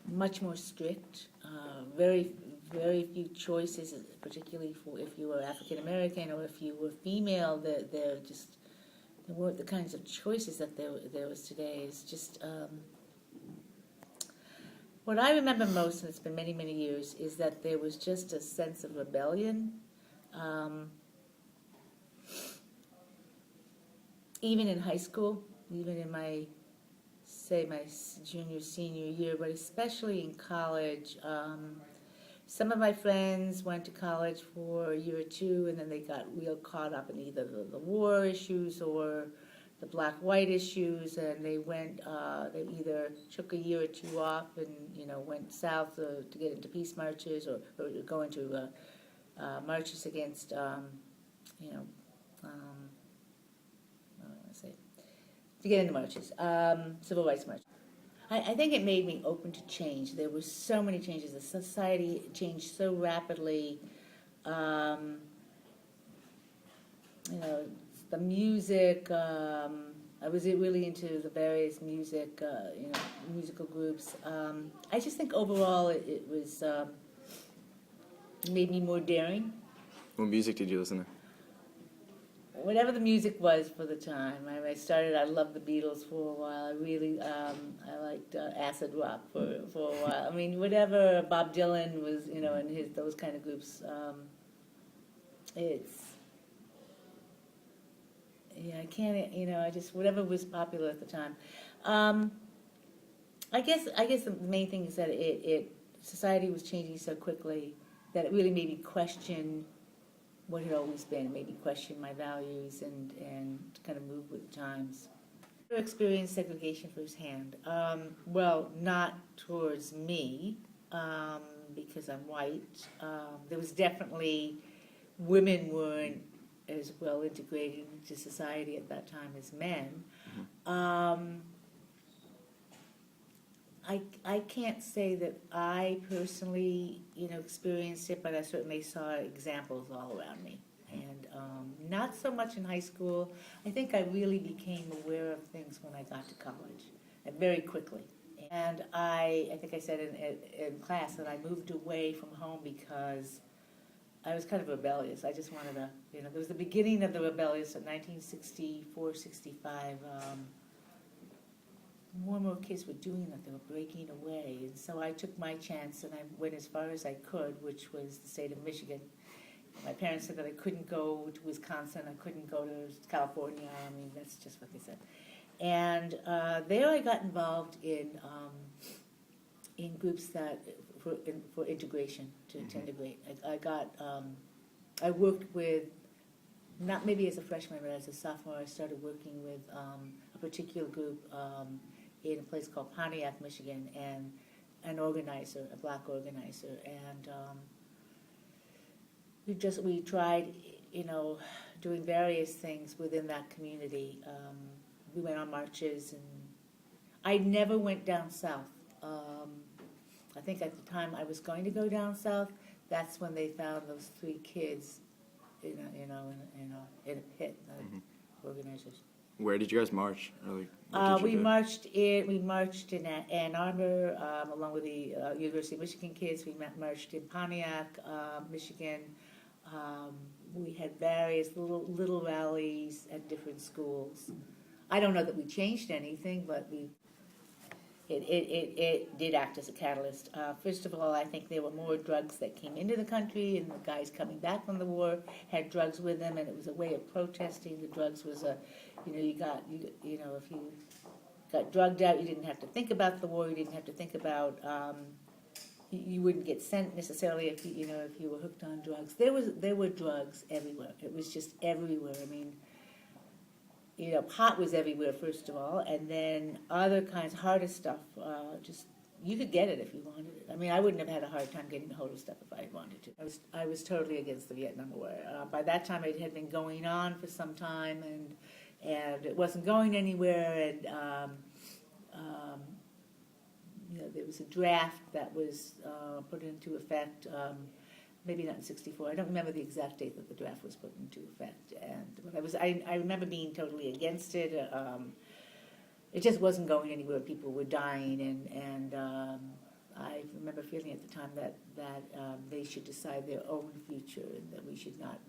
much more strict, very, very few choices, particularly for if you were African American or if you were female. There weren't the kinds of choices that there was today. It's just what I remember most, and it's been many, many years, is that there was just a sense of rebellion. Even in high school, even in my junior, senior year, but especially in college. Some of my friends went to college for a year or two, and then they got real caught up in either the war issues or the black-white issues, and they either took a year or two off and, went south to get into peace marches or go into marches against, to get into marches, civil rights marches. I think it made me open to change. There were so many changes. The society changed so rapidly. The music. I was really into the various musical groups. I just think overall it was made me more daring. What music did you listen to? Whatever the music was for the time. I loved the Beatles for a while. I really, I liked acid rock for a while. I mean, whatever Bob Dylan was, and those kind of groups. I can't, whatever was popular at the time. I guess the main thing is that society was changing so quickly that it really made me question what had always been, made me question my values and kind of move with the times. I experienced segregation firsthand. Well, not towards me, because I'm white. There was definitely, women weren't as well integrated into society at that time as men. I can't say that I personally, experienced it, but I certainly saw examples all around me. And not so much in high school. I think I really became aware of things when I got to college, and very quickly. And I think I said in class that I moved away from home because I was kind of rebellious. I just wanted to, there was the beginning of the rebellious in 1964, 65. More and more kids were doing that. They were breaking away. And so I took my chance and I went as far as I could, which was the state of Michigan. My parents said that I couldn't go to Wisconsin. I couldn't go to California. I mean, that's just what they said. And there I got involved in groups that for integration, to integrate. I worked with, not maybe as a freshman, but as a sophomore, I started working with a particular group in a place called Pontiac, Michigan, and an organizer, a black organizer, and we tried, doing various things within that community. We went on marches, and I never went down south. I think at the time I was going to go down south. That's when they found those 3 kids, in a pit. Organizers. Where did you guys march? We marched in Ann Arbor, along with the University of Michigan kids. We marched in Pontiac, Michigan. We had various little rallies at different schools. I don't know that we changed anything, but it did act as a catalyst. First of all, I think there were more drugs that came into the country, and the guys coming back from the war had drugs with them, and it was a way of protesting. The drugs was if you got drugged out, you didn't have to think about the war. You didn't have to think about. You wouldn't get sent necessarily if you were hooked on drugs. There were drugs everywhere. It was just everywhere. I mean, pot was everywhere, first of all, and then other kinds, harder stuff, you could get it if you wanted it. I mean, I wouldn't have had a hard time getting a hold of stuff if I had wanted to. I was totally against the Vietnam War. By that time, it had been going on for some time, and it wasn't going anywhere, and there was a draft that was put into effect, maybe not in 64. I don't remember the exact date that the draft was put into effect. But I remember being totally against it. It just wasn't going anywhere. People were dying, and I remember feeling at the time that they should decide their own future and that we should not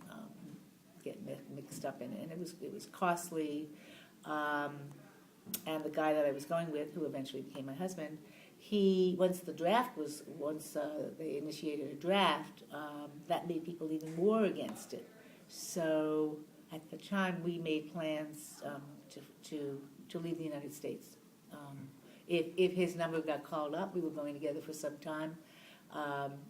get mixed up in it. And it was costly. And the guy that I was going with, who eventually became my husband, once they initiated a draft, that made people even more against it. So at the time, we made plans to leave the United States. If his number got called up, we were going together for some time.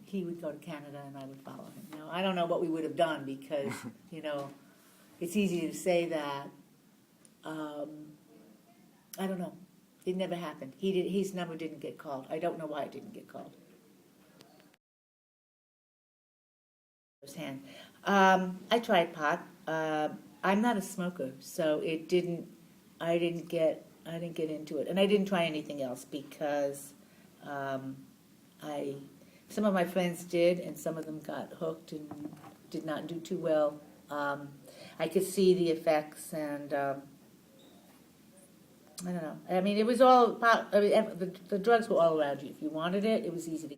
He would go to Canada and I would follow him. Now, I don't know what we would have done because, it's easy to say that. I don't know. It never happened. His number didn't get called. I don't know why it didn't get called. Firsthand. I tried pot. I'm not a smoker, so I didn't get into it, and I didn't try anything else because some of my friends did, and some of them got hooked and did not do too well. I could see the effects, and I don't know. I mean, it was all the drugs were all around you. If you wanted it, it was easy to